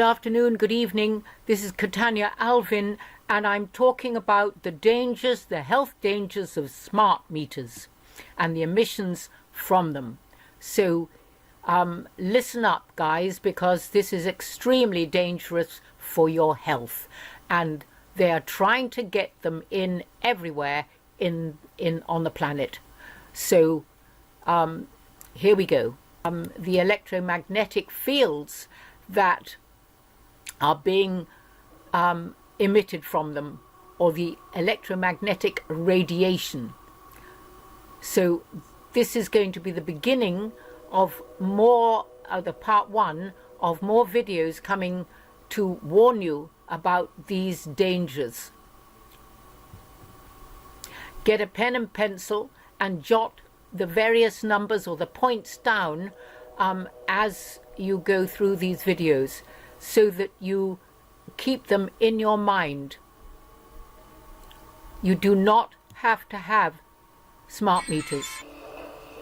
Good afternoon, good evening. This is Katania Alvin, and I'm talking about the dangers, the health dangers of smart meters and the emissions from them. So listen up, guys, because this is extremely dangerous for your health, and they are trying to get them in everywhere on the planet. So here we go. The electromagnetic fields that are being emitted from them, or the electromagnetic radiation. So this is going to be the beginning of more, the part one of more videos coming to warn you about these dangers. Get a pen and pencil and jot the various numbers or the points down as you go through these videos, so that you keep them in your mind. You do not have to have smart meters.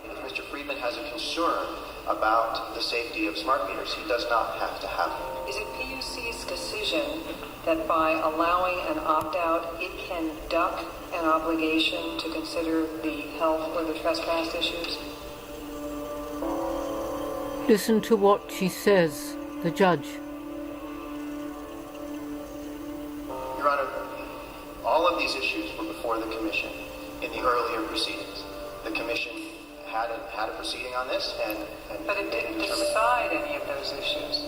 If Mr. Friedman has a concern about the safety of smart meters, he does not have to have them. Is it PUC's decision that by allowing an opt-out, it can duck an obligation to consider the health or the trespass issues? Listen to what she says, the judge. Your Honor, all of these issues were before the Commission in the earlier proceedings. The Commission had a proceeding on this, but it didn't decide any of those issues.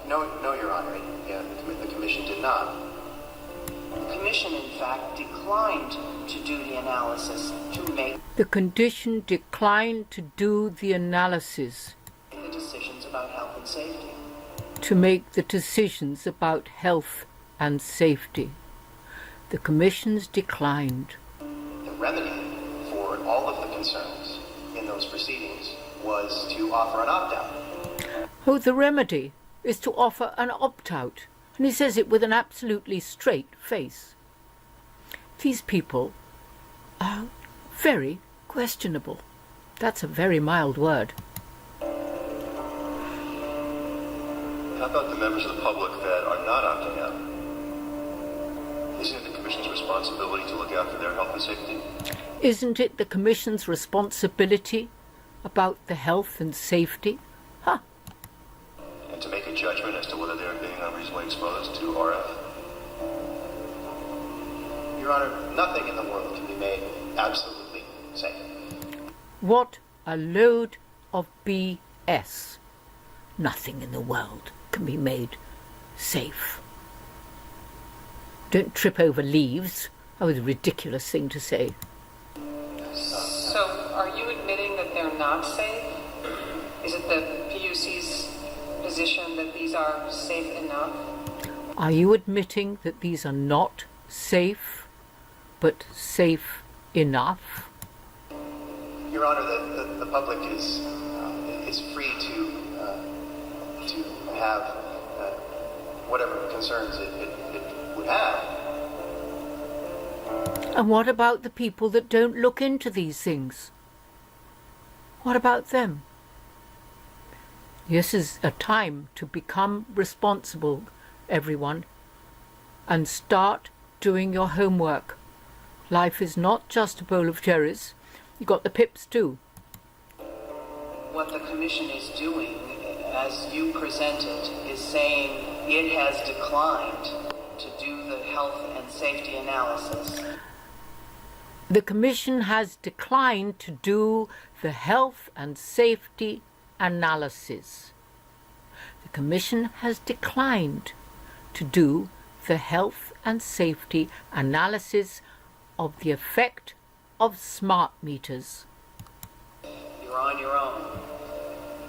No, Your Honor. The Commission did not. The Commission, in fact, declined to do the analysis to make the Commission declined to do the analysis. The decisions about health and safety. To make the decisions about health and safety. The Commission's declined. The remedy for all of the concerns in those proceedings was to offer an opt-out. Oh, the remedy is to offer an opt-out. And he says it with an absolutely straight face. These people are very questionable. That's a very mild word. How about the members of the public that are not opting out? Isn't it the Commission's responsibility to look out for their health and safety? Isn't it the Commission's responsibility about the health and safety? Huh. And to make a judgment as to whether they are being unreasonably exposed to RF? Your Honor, nothing in the world can be made absolutely safe. What a load of BS. Nothing in the world can be made safe. Don't trip over leaves. That was a ridiculous thing to say. So, are you admitting that they're not safe? Is it the PUC's position that these are safe enough? Are you admitting that these are not safe, but safe enough? Your Honor, the public is free to have whatever concerns it would have. And what about the people that don't look into these things? What about them? This is a time to become responsible, everyone, and start doing your homework. Life is not just a bowl of cherries. You've got the pips too. What the Commission is doing, as you presented, is saying it has declined to do the health and safety analysis. The Commission has declined to do the health and safety analysis. The Commission has declined to do the health and safety analysis of the effect of smart meters. You're on your own.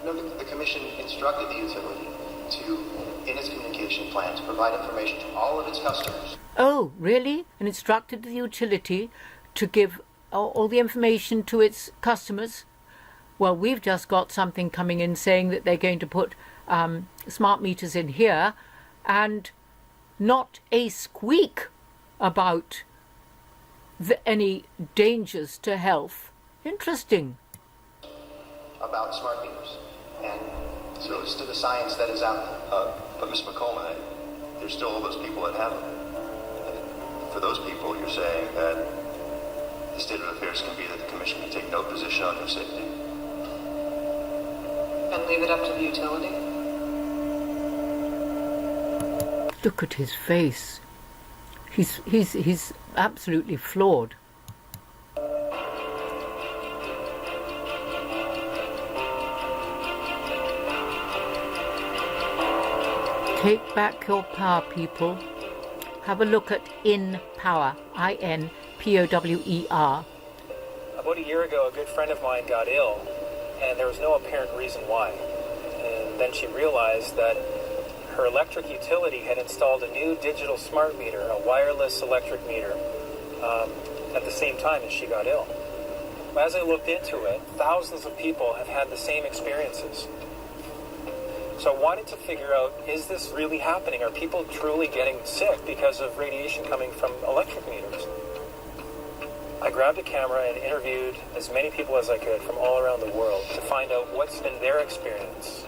No, the Commission instructed the utility to, in its communication plan, to provide information to all of its customers. Oh, really? And instructed the utility to give all the information to its customers? Well, we've just got something coming in saying that they're going to put smart meters in here, and not a squeak about any dangers to health. Interesting. About smart meters. And So it's to the science that is out there. But Ms. McCollum, there's still all those people that have them. And for those people, you're saying that the state of affairs can be that the commission can take no position on their safety. And leave it up to the utility? Look at his face. He's absolutely flawed. Take back your power, people. Have a look at InPower, InPower. About a year ago, a good friend of mine got ill, and there was no apparent reason why. And then she realized that her electric utility had installed a new digital smart meter, a wireless electric meter, at the same time as she got ill. As I looked into it, thousands of people have had the same experiences. So I wanted to figure out, is this really happening? Are people truly getting sick because of radiation coming from electric meters? I grabbed a camera and interviewed as many people as I could from all around the world to find out what's been their experience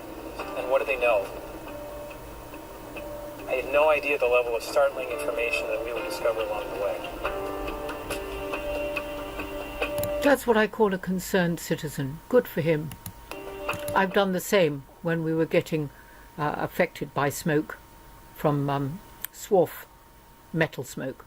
and what do they know. I had no idea the level of startling information that we would discover along the way. That's what I call a concerned citizen. Good for him. I've done the same when we were getting affected by smoke from swarf metal smoke.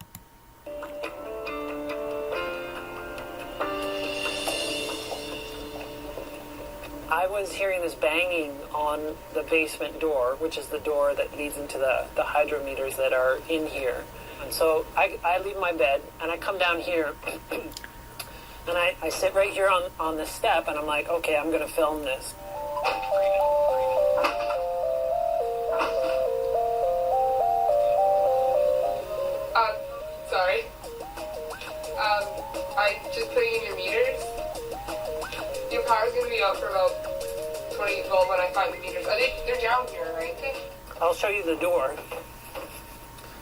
I was hearing this banging on the basement door, which is the door that leads into the hydrometers that are in here. And so I leave my bed and I come down here and I sit right here on the step and I'm like, okay, I'm going to film this. Sorry. I just putting in your meters. Your power's gonna be out for about 2012 when I find the meters. They're down here, right? I'll show you the door.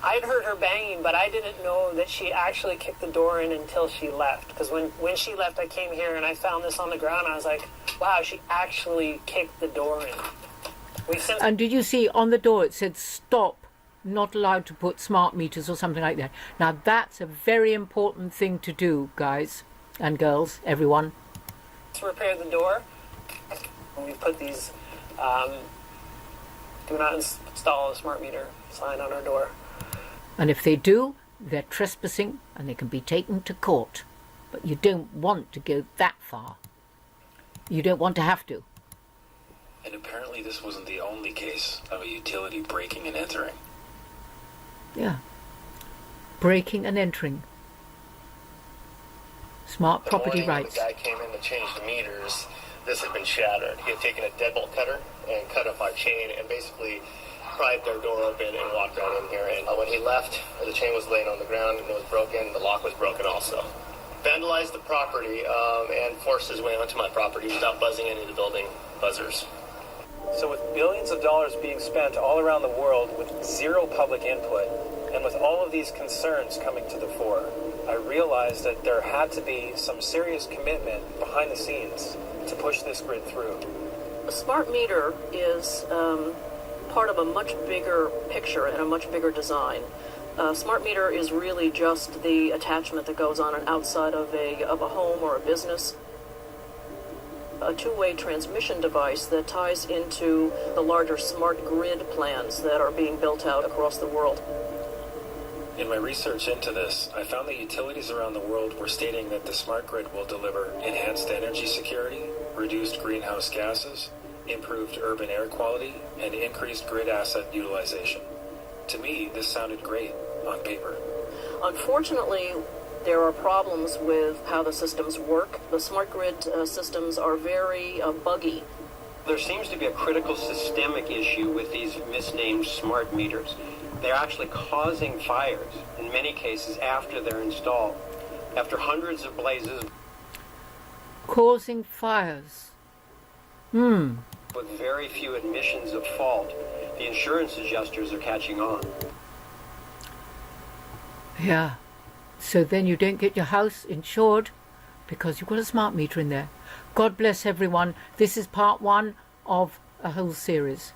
I'd heard her banging, but I didn't know that she actually kicked the door in until she left. Because when she left, I came here and I found this on the ground. And I was like, wow, she actually kicked the door in. And did you see on the door it said stop, not allowed to put smart meters or something like that? Now that's a very important thing to do, guys and girls, everyone. To repair the door, we put these do not install a smart meter sign on our door. And if they do, they're trespassing and they can be taken to court. But you don't want to go that far. You don't want to have to. And apparently this wasn't the only case of a utility breaking and entering. Yeah. Breaking and entering. Smart property rights. The guy came in to change the meters. This had been shattered. He had taken a deadbolt cutter and cut up our chain and basically pried their door open and walked right in here. And when he left, the chain was laying on the ground and it was broken. The lock was broken also. Vandalized the property and forced his way onto my property without buzzing any of the building buzzers. So with billions of dollars being spent all around the world with zero public input, and with all of these concerns coming to the fore, I realized that there had to be some serious commitment behind the scenes to push this grid through. A smart meter is part of a much bigger picture and a much bigger design. A smart meter is really just the attachment that goes on and outside of a home or a business. A two-way transmission device that ties into the larger smart grid plans that are being built out across the world. In my research into this, I found that utilities around the world were stating that the smart grid will deliver enhanced energy security, reduced greenhouse gases, improved urban air quality, and increased grid asset utilization. To me, this sounded great on paper. Unfortunately, there are problems with how the systems work. The smart grid systems are very buggy. There seems to be a critical systemic issue with these misnamed smart meters. They're actually causing fires, in many cases, after they're installed. After hundreds of blazes. Causing fires. With very few admissions of fault, the insurance adjusters are catching on. Yeah. So then you don't get your house insured because you've got a smart meter in there. God bless everyone. This is part 1 of a whole series.